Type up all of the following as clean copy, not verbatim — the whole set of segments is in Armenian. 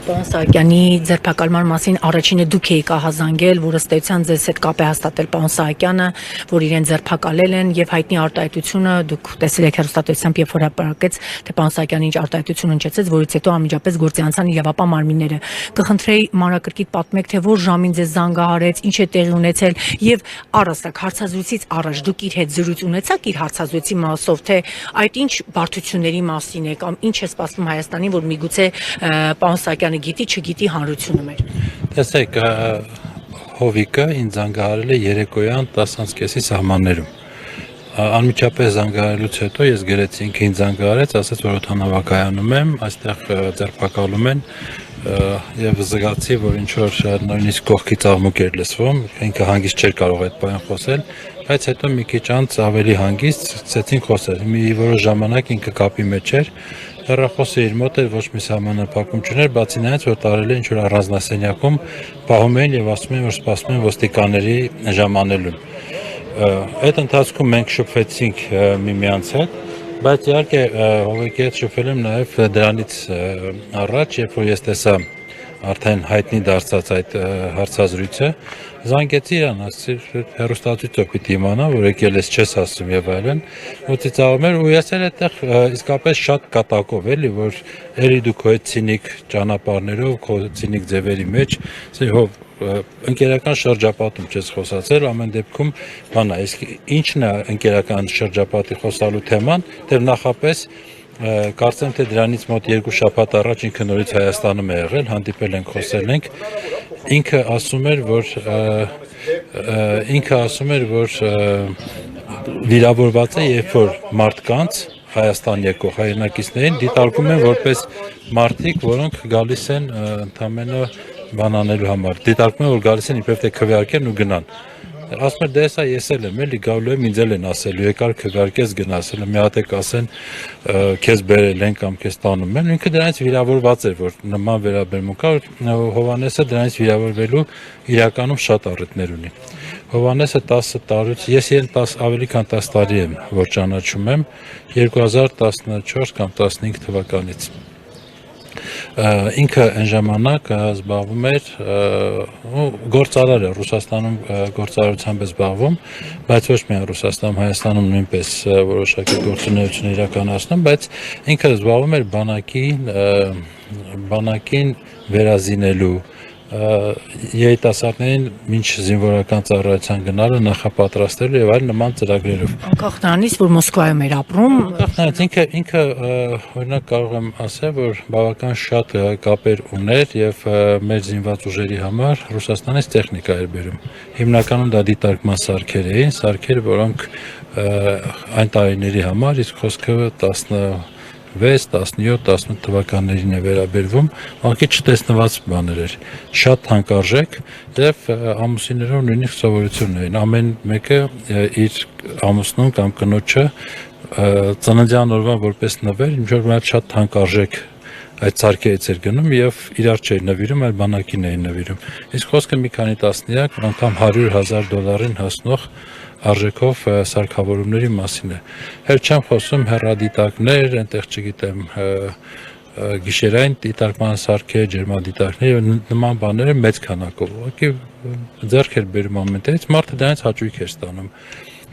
Պարոն Սահակյանի ձերբակալման մասին առաջինը դուք եք ահազանգել, որ ըստ էության ձեզ հետ կապ է հաստատել պարոն Սահակյանը, որ իրեն ձերբակալել են եւ հայտնի արտահայտությունը դուք տեսել եք հեռուստատեսությամբ, երբ որ հրապարակեց, թե պարոն Սահակյանը ինչ արտահայտություն հնչեցեց, որից հետո անմիջապես գործի անցան իրավապահ մարմինները։ Կխնդրեի մանրակրկիտ պատմեք, թե որ ժամին ձեզ զանգահարեց, ինչ է տեղի ունեցել եւ առասակ հարցազրույցից առաջ դուք իր հետ զրույց ունեցաք իր հարցազրույցի մասով, թե այդ ինչ բարդությունների մասին է կամ ինչ է սպասվում Հայաստանին, որ միգուցե պարոն Սահակյանը գիտի, չգիտի հանրությունը մեր։ Տեսեք, Հովիկը ինձ զանգահարել է երեկոյան 10:30-ի սահմաններում։ Անմիջապես զանգահարելուց հետո ես գրեցի, ինքը ինձ զանգահարեց, ասաց, որ օդանավակայանում եմ, այստեղ ձերբակալում են եւ զգացի, որ ինչ որ նույնիսկ կողքից աղմուկ էր լսվում, ինքը հանգիստ չէր կարող այդ բանը խոսել, բայց հետո մի քիչ անց ավելի հանգիստ սկսեցին խոսել։ Մի որոշ ժամանակ ինքը կապի մեջ էր, հեռախոսը իր մոտ էր, ոչ մի սահմանափակում չուներ, բացի նրանից, որ տարել է ինչ որ առանձնասենյակում պահում էին եւ ասում էին, որ սպասում են ոստիկանների ժամանելուն։ Այդ ընթացքում մենք շփվեցինք միմյանց հետ, բայց իհարկե Հովիկի հետ շփվել եմ նաև դրանից առաջ, երբ որ ես տեսա արդեն հայտնի դարձած այդ հարցազրույցը, զանգեցի իրան, ասեցի հեռուստացույցով պիտի իմանա, որ եկել ես չես ասում եւ այլն, ու ծիծաղում էր ու ես էլ այդտեղ իսկապես շատ կատակով էլի, որ երի դու քո այդ ցինիկ ճանապարհներով, քո ցինիկ ձևերի մեջ, ասեցի ընկերական շրջապատում չես խոսացել, ամեն դեպքում բանա, իսկ ինչն է ընկերական շրջապատի խոսալու թեման, դեռ նախապես կարծեմ թե դրանից մոտ 2 շաբաթ առաջ ինքը նորից Հայաստանում է եղել, հանդիպել ենք, խոսել ենք, ինքը ասում էր, որ վիրավորված է, երբ որ մարդկանց Հայաստան եկող հայրենակիցներին դիտարկում են որպես մարդիկ, որոնք գալիս են ընդամենը բան անելու համար, դիտարկում են, որ գալիս են իբրև թե քվեարկեն ու գնան։ Ասում էր, դե հեսա ես էլ եմ, էլի գալու եմ, ինձ էլ են ասելու, եկար քվեարկես գնացել, մի հատ եք ասեն, քեզ բերել են կամ քեզ տանում են, ինքը դրանից վիրավորված էր, որ նման վերաբերմունք կա, Հովհաննեսը դրանից վիրավորվելու իրականում շատ առիթներ ունի։ Հովհաննեսը 10 տարուց, ես իրեն ավելի քան 10 տարի եմ, որ ճանաչում եմ, 2014 կամ 15 թվականից։ Ինքը այն ժամանակ զբաղվում էր գործարար է, Ռուսաստանում գործարարությամբ է զբաղվում, բայց ոչ միայն Ռուսաստանում, Հայաստանում նույնպես որոշակի գործունեություն իրականացնում, բայց ինքը զբաղվում էր բանակին վերազինելու երիտասարդներին մինչ զինվորական ծառայության գնալը նախապատրաստելու եւ այլ նման ծրագրերով։ Անկախ նրանից, որ Մոսկվայում էր ապրում, ինքը օրինակ կարող եմ ասել, որ բավական շատ կապեր ուներ եւ մեր զինված ուժերի համար Ռուսաստանից տեխնիկա էր բերում։ Հիմնականում դա դիտարկման սարքեր էին, սարքեր, որոնք այն տարիների համար, իսկ խոսքը 16, 17, 18 թվականներին է վերաբերվում, ուղղակի չտեսնված բաներ էր, շատ թանկարժեք եւ ամուսիններով նույնիսկ սովորություն էին, ամեն մեկը իր ամուսնուն կամ կնոջը ծննդյան օրվա որպես նվեր, ինչ որ շատ թանկարժեք այդ սարքերից էր գնում եւ իրար չէր նվիրում, այլ բանակին էին նվիրում։ Իսկ խոսքը մի քանի տասնյակ, անգամ $100,000 հասնող արժեքով սարքավորումների մասին է։ Հեր չեմ խոսում հեռադիտակներ, այնտեղ չգիտեմ գիշերային դիտարկման սարքեր, ջերմադիտարկներ եւ նման բաները մեծ քանակով։ Ուղղակի ձեռք էր բերում ամենտեղից, մարդը դրանից հաճույք էր ստանում։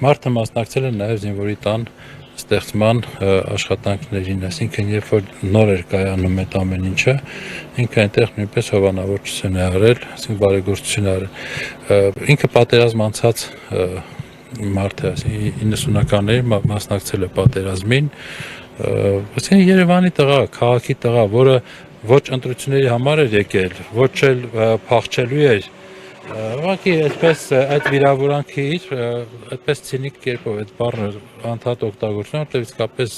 Մարդը մասնակցել է նաեւ զինվորի տան ստեղծման աշխատանքներին, այսինքն երբ որ նոր էր կայանում այդ ամեն ինչը, ինքը այնտեղ նույնպես հովանավորչություն է արել, այսինքն բարեգործություն արել։ Ինքը պատերազմ անցած մարդ է, 90-ականներին մասնակցել է պատերազմին, այսինքն Երևանի տղա, քաղաքի տղա, որը ոչ ընտրությունների համար էր եկել, ոչ էլ փախչելու էր, ուղղակի այդպես այդ վիրավորանքի այդպես ցինիկ կերպով այդ բառը անդադ օգտագործում, որտեղ իսկապես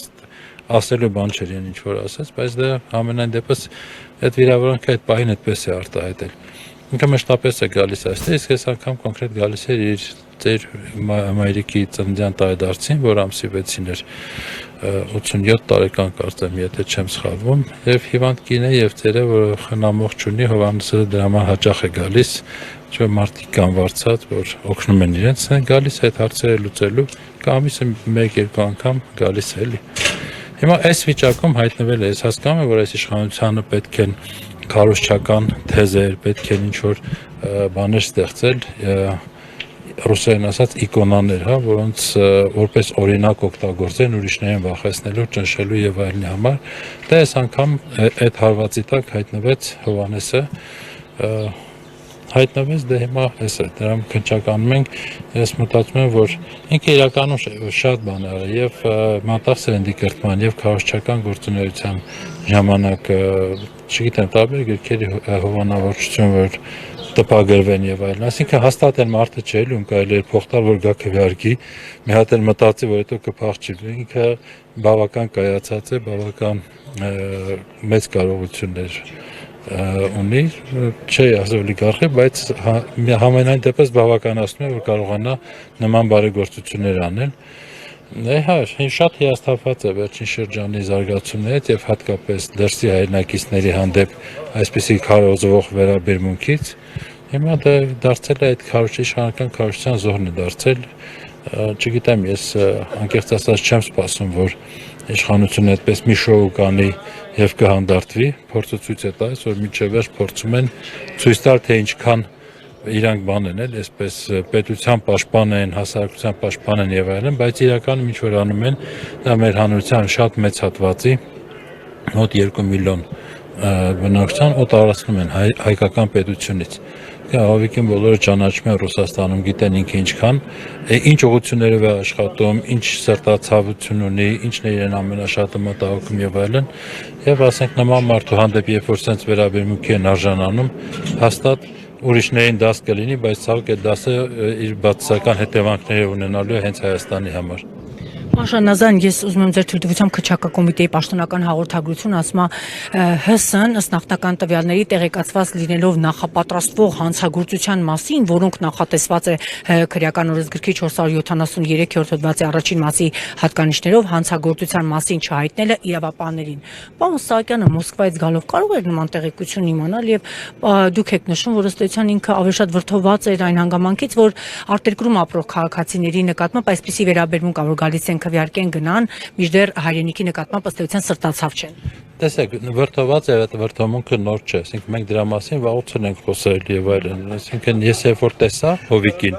ասելու բան չէր ինչ որ ասած, բայց դա ամենայն դեպս այդ վիրավորանքը այդ պահին այդպես է արտահայտել։ Ինքը մշտապես է գալիս այստեղ, իսկ այս անգամ կոնկրետ գալիս էր իր ծեր մայրիկի ծննդյան տարեդարձին, որ ամսի 6-ին էր 87 տարեկան կարծեմ, եթե չեմ սխալվում, եւ հիվանդ կին է եւ ծերը, որ խնամող չունի, Հովհաննեսը դրա համար հաճախ է գալիս, չէ՞ մարդիկ կան վարձած, որ օգնում են իրենց, գալիս այդ հարցերը լուծելու, ամիսը 1-2 անգամ գալիս է էլի։ Հիմա այս վիճակում հայտնվել է, ես հասկանում եմ, որ այս իշխանությանը պետք են քարոզչական թեզեր, պետք է ինչ-որ բաներ ստեղծել, ռուսերեն ասած իկոնաներ, հա, որոնց որպես օրինակ օգտագործեն ուրիշներին վախեցնելու, ճնշելու եւ այլնի համար։ Դա այս անգամ այդ հարվածի տակ հայտնվեց Հովհաննեսը, դե հիմա էս է, դրամ քննչականում ենք, ես մտածում եմ, որ ինքը իրականում շատ բան է եւ մատաղ սերնդիկրտման եւ քարոզչական գործունեության ժամանակ, չգիտեմ, տարբեր գրքերի հովանավորչություն, որ տպագրվեն եւ այլն, այսինքն հաստատ այն մարդը չէ, ում կարելի է փոխտալ, որ գա քվեարկի, մի հատ էլ մտածի, որ հետո կփախչի, ինքը բավական կայացած է, բավական մեծ կարողություններ ունի, չի ասել օլիգարխի, բայց համենայն դեպս բավականացնում է, որ կարողանա նման բարեգործություններ անել։ Հա, շատ հիասթափված է վերջին շրջանի զարգացումներից եւ հատկապես դրսի հայրենակիցների հանդեպ այսպիսի քարոզվող վերաբերմունքից։ Հիմա դա դարձել է այդ իշխանական քարոզչության զոհն է դարձել։ Չգիտեմ, ես անկեղծ ասած չեմ սպասում, որ իշխանությունը այդպես մի շոու կանի եւ կհանդարտվի, փորձը ցույց է տալիս, որ միջև վերջ փորձում են ցույց տալ, թե ինչքան իրանք բան են, այսպես պետության պաշտպան են, հասարակության պաշտպան են եւ այլն, բայց իրականում ինչ որ անում են, դա մեր հանրության շատ մեծ հատվածի մոտ 2 միլիոն բնակչության օտարացնում են հայկական պետությունից։ Հավիկին բոլորը ճանաչում են Ռուսաստանում, գիտեն ինքը ինչքան, ինչ ուղղություններով է աշխատում, ինչ սրտացավություն ունի, ինչն է իրեն ամենաշատը մտահոգում եւ այլն, եւ ասենք նման մարդու հանդեպ երբ որ sense վերաբերմունքի են արժանանում, հաստատ ուրիշներին դաս կլինի, բայց ցավոք այդ դասը իր բացասական հետևանքները ունենալու է հենց Հայաստանի համար։ Մաշանազան, ես ուզում եմ ձեր թույլտվությամբ քչակակոմիտեի պաշտոնական հաղորդագրություն, ասում է ՀՍ-ն ըստ նախնական տվյալների տեղեկացված լինելով նախապատրաստվող հանցագործության մասին, որոնք նախատեսված է քրեական օրենսգրքի 473-րդ հոդվածի առաջին մասի հատկանիշներով հանցագործության մասին չհայտնելը իրավապահներին։ Պարոն Սահակյանը Մոսկվայից գալով կարող էր նման տեղեկություն իմանալ եւ դուք եք նշում, որ ըստ էության ինքը ավելի շատ վրդովված էր այն հանգամանքից, որ արտերկրում ապրող քաղաքացիների նկատմամբ այսպիսի վերաբերմունք կա, որ գալիս են քվեարկեն գնան, մինչդեռ հայրենիքի նկատմամբ ըստ էության սրտացավ չեն։ Տեսեք, վրդոված է, այդ վրդոմունքը նոր չէ, այսինքն մենք դրա մասին վաղուց ենք խոսել եւ այլն, այսինքն ես երբ որ տեսա Հովիկին,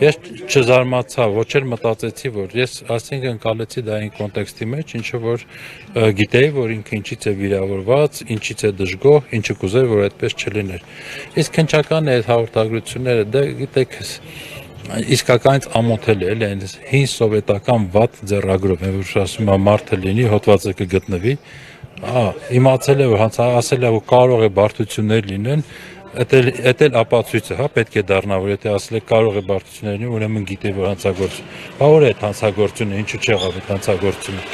ես չզարմացա, ոչ էլ մտածեցի, որ ես այսինքն կալեցի դա այն կոնտեքստի մեջ, ինչը որ գիտեի, որ ինքը ինչից է վիրավորված, ինչից է դժգոհ, ինչը կուզեր, որ այդպես չլիներ։ Իսկ քննչական է այդ հաղորդագրությունները, դա գիտեք, իսկականից ամոթել է, էլի այն հին սովետական վատ ձեռագրով, որ ասում է մարդը լինի, հոդվածը կգտնվի, իմացել է, որ ասել է, որ կարող է բարդություններ լինեն, այդ էլ ապացույցը, հա, պետք է դառնա, որ եթե ասել է կարող է բարդություններ լինի, ուրեմն գիտի, որ հանցագործություն։ Բա որ է այդ հանցագործությունը, ինչու չեղավ այդ հանցագործությունը,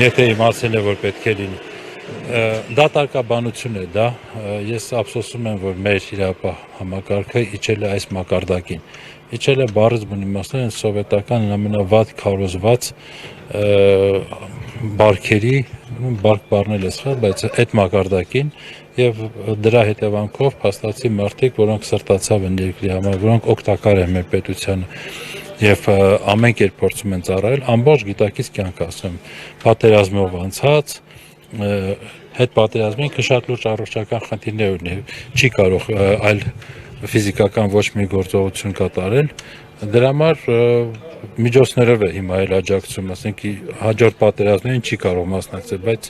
եթե իմացել է, որ պետք է լինի։ Դատարկաբանություն է դա, ես ափսոսում եմ, որ մեր իրավապահ համակարգը իջել է այս մակարդակին։ Իջել է բառից բուն իմաստով այն սովետական ամենավատ քարոզված բարքերի, բարք բառնել է սխալ, բայց այդ մակարդակին եւ դրա հետևանքով փաստացի մարդիկ, որոնք սրտացավ են երկրի համար, որոնք օգտակար են մեր պետությանը եւ ամեն կերպ փորձում են ծառայել, ամբողջ գիտակից կյանք ասում, պատերազմով անցած հետ պատերազմին շատ լուրջ առողջական խնդիրներ ունի, չի կարող այլ ֆիզիկական ոչ մի գործողություն կատարել, դրա համար միջոցներով է հիմա էլ աջակցում, ասենք հաջորդ պատերազմներին չի կարող մասնակցել, բայց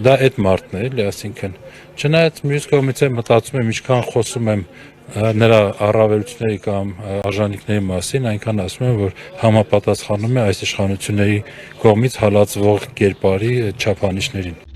դա այդ մարդն է, էլի, այսինքն չնայած մյուս կողմից մտածում եմ, ինչքան խոսում եմ նրա առավելությունների կամ արժանինքների մասին, այնքան ասում եմ, որ համապատասխանում է այս իշխանությունների կողմից հալածվող կերպարի չափանիշներին։